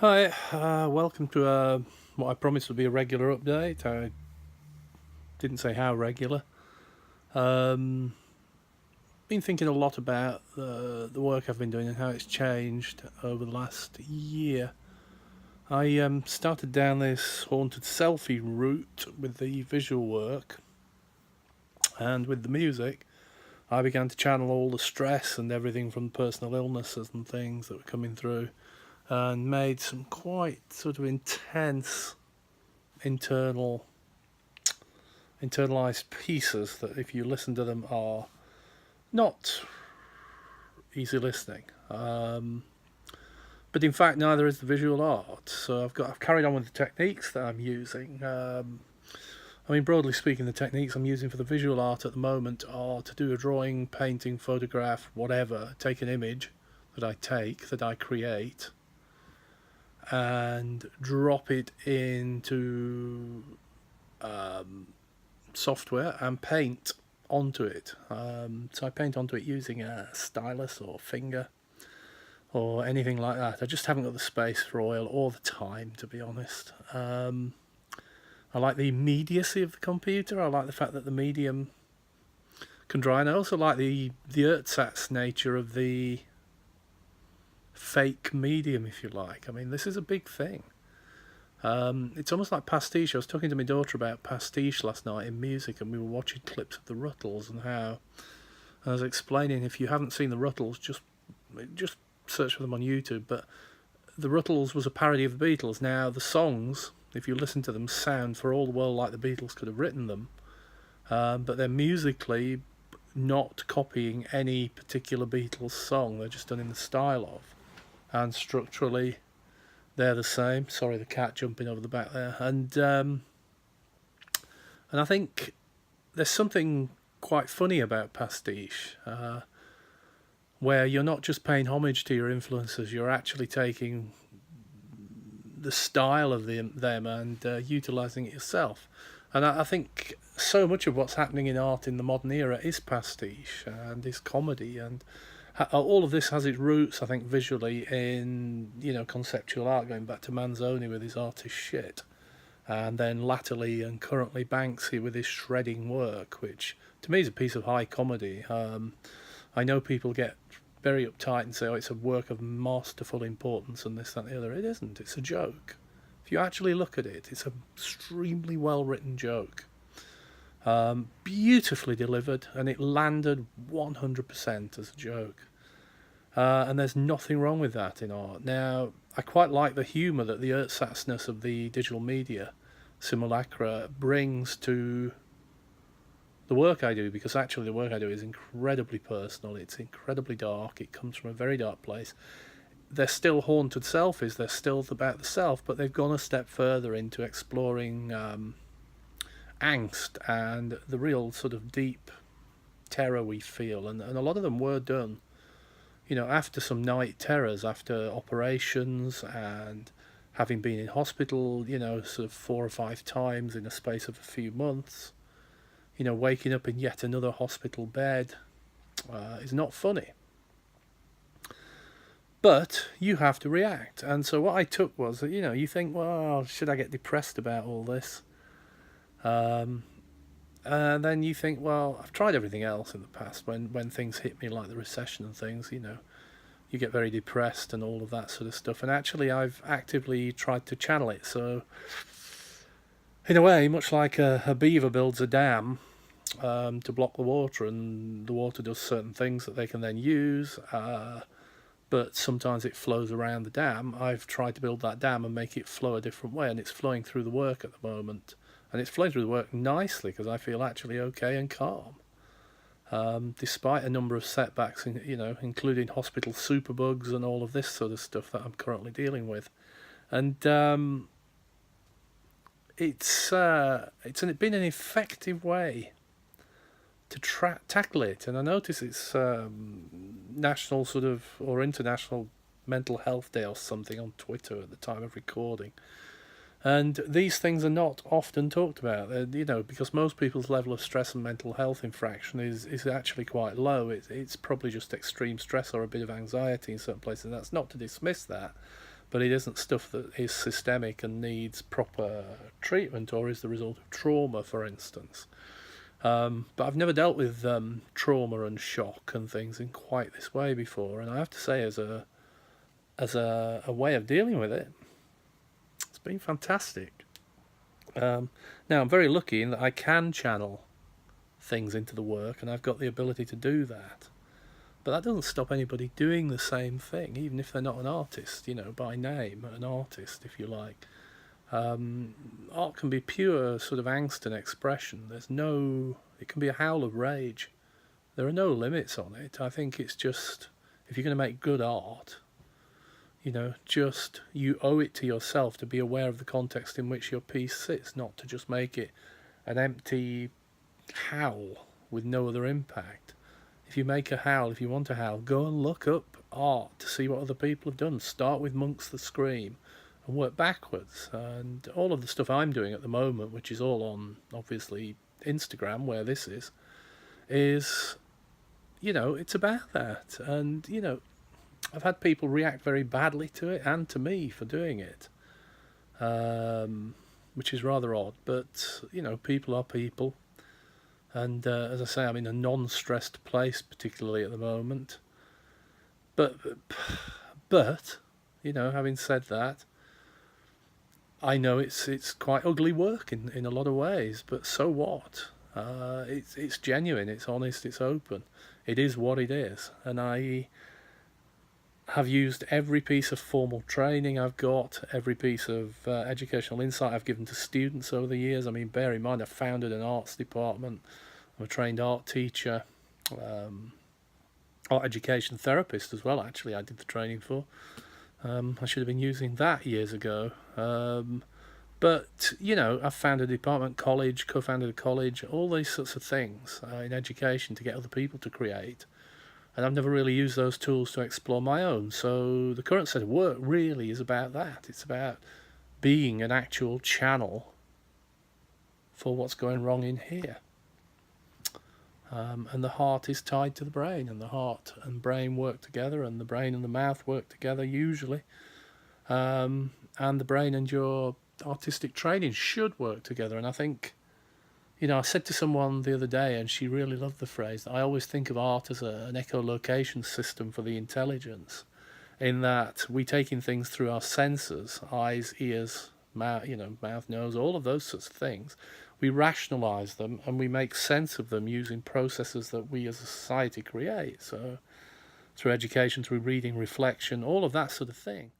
Hi, welcome to what I promised would be a regular update. I didn't say how regular. Um, been thinking a lot about the work I've been doing and how it's changed over the last year. I started down this haunted selfie route with the visual work, and with the music, I began to channel all the stress and everything from personal illnesses and things that were coming through, and made some quite sort of intense internal internalized pieces that, if you listen to them, are not easy listening. But in fact, neither is the visual art. So I've carried on with the techniques that I'm using. I mean, broadly speaking, the techniques I'm using for the visual art at the moment are to do a drawing, painting, photograph, whatever. Take an image that I create, and drop it into software and paint onto it. So I paint onto it using a stylus or finger or anything like that. I just haven't got the space for oil or the time, to be honest. I like the immediacy of the computer. I like the fact that the medium can dry, and I also like the ersatz nature of the fake medium, if you like. I mean, this is a big thing. It's almost like pastiche. I was talking to my daughter about pastiche last night in music, and we were watching clips of the Ruttles and how. And I was explaining, if you haven't seen the Ruttles, just search for them on YouTube. But the Ruttles was a parody of the Beatles. Now the songs, if you listen to them, sound for all the world like the Beatles could have written them, but they're musically not copying any particular Beatles song. They're just done in the style of, and structurally they're the same. Sorry, the cat jumping over the back there. And I think there's something quite funny about pastiche, where you're not just paying homage to your influences, you're actually taking the style of them and utilising it yourself. And I think so much of what's happening in art in the modern era is pastiche and is comedy, and all of this has its roots, I think, visually in conceptual art, going back to Manzoni with his artist shit, and then latterly and currently Banksy with his shredding work, which to me is a piece of high comedy. I know people get very uptight and say, "Oh, it's a work of masterful importance," and this, that, and the other. It isn't. It's a joke. If you actually look at it, it's an extremely well written joke, beautifully delivered, and it landed 100% as a joke. And there's nothing wrong with that in art. Now, I quite like the humour that the ersatzness of the digital media simulacra brings to the work I do, because actually the work I do is incredibly personal, it's incredibly dark, it comes from a very dark place. They're still haunted selfies, they're still about the self, but they've gone a step further into exploring angst and the real sort of deep terror we feel. And a lot of them were done, after some night terrors, after operations, and having been in hospital, sort of 4 or 5 times in a space of a few months. Waking up in yet another hospital bed is not funny. But you have to react. And so what I took was that, you think, well, should I get depressed about all this? And then you think, well, I've tried everything else in the past. When things hit me, like the recession and things, you get very depressed and all of that sort of stuff. And actually, I've actively tried to channel it. So, in a way, much like a beaver builds a dam to block the water, and the water does certain things that they can then use, but sometimes it flows around the dam. I've tried to build that dam and make it flow a different way, and it's flowing through the work at the moment. And it's flowing through the work nicely because I feel actually okay and calm. Despite a number of setbacks, including hospital superbugs and all of this sort of stuff that I'm currently dealing with. And it's been an effective way to tackle it. And I notice it's national sort of or international mental health day or something on Twitter at the time of recording. And these things are not often talked about, because most people's level of stress and mental health infraction is actually quite low. It's probably just extreme stress or a bit of anxiety in certain places. That's not to dismiss that, but it isn't stuff that is systemic and needs proper treatment or is the result of trauma, for instance. But I've never dealt with trauma and shock and things in quite this way before, and I have to say, as a way of dealing with it, it's been fantastic. Now I'm very lucky in that I can channel things into the work, and I've got the ability to do that. But that doesn't stop anybody doing the same thing, even if they're not an artist, by name, an artist, if you like. Art can be pure sort of angst and expression. It can be a howl of rage. There are no limits on it. I think it's just, if you're going to make good art, you owe it to yourself to be aware of the context in which your piece sits, not to just make it an empty howl with no other impact. If you make a howl, if you want a howl, go and look up art to see what other people have done. Start with Munch's The Scream and work backwards. And all of the stuff I'm doing at the moment, which is all on, obviously, Instagram, where this is, it's about that. And, I've had people react very badly to it and to me for doing it, which is rather odd. But, people are people. And as I say, I'm in a non-stressed place, particularly at the moment. But having said that, I know it's quite ugly work in a lot of ways. But so what? It's genuine, it's honest, it's open. It is what it is. And I have used every piece of formal training I've got, every piece of educational insight I've given to students over the years. I mean, bear in mind, I founded an arts department. I'm a trained art teacher, art education therapist as well, actually, I did the training for. I should have been using that years ago. But, I've founded a department, college, co-founded a college, all these sorts of things in education to get other people to create. And I've never really used those tools to explore my own. So the current set of work really is about that. It's about being an actual channel for what's going wrong in here. And the heart is tied to the brain, and the heart and brain work together, and the brain and the mouth work together usually. And the brain and your artistic training should work together. And I think, I said to someone the other day, and she really loved the phrase, that I always think of art as an echolocation system for the intelligence, in that we take in things through our senses, eyes, ears, mouth, nose, all of those sorts of things. We rationalize them and we make sense of them using processes that we as a society create. So through education, through reading, reflection, all of that sort of thing.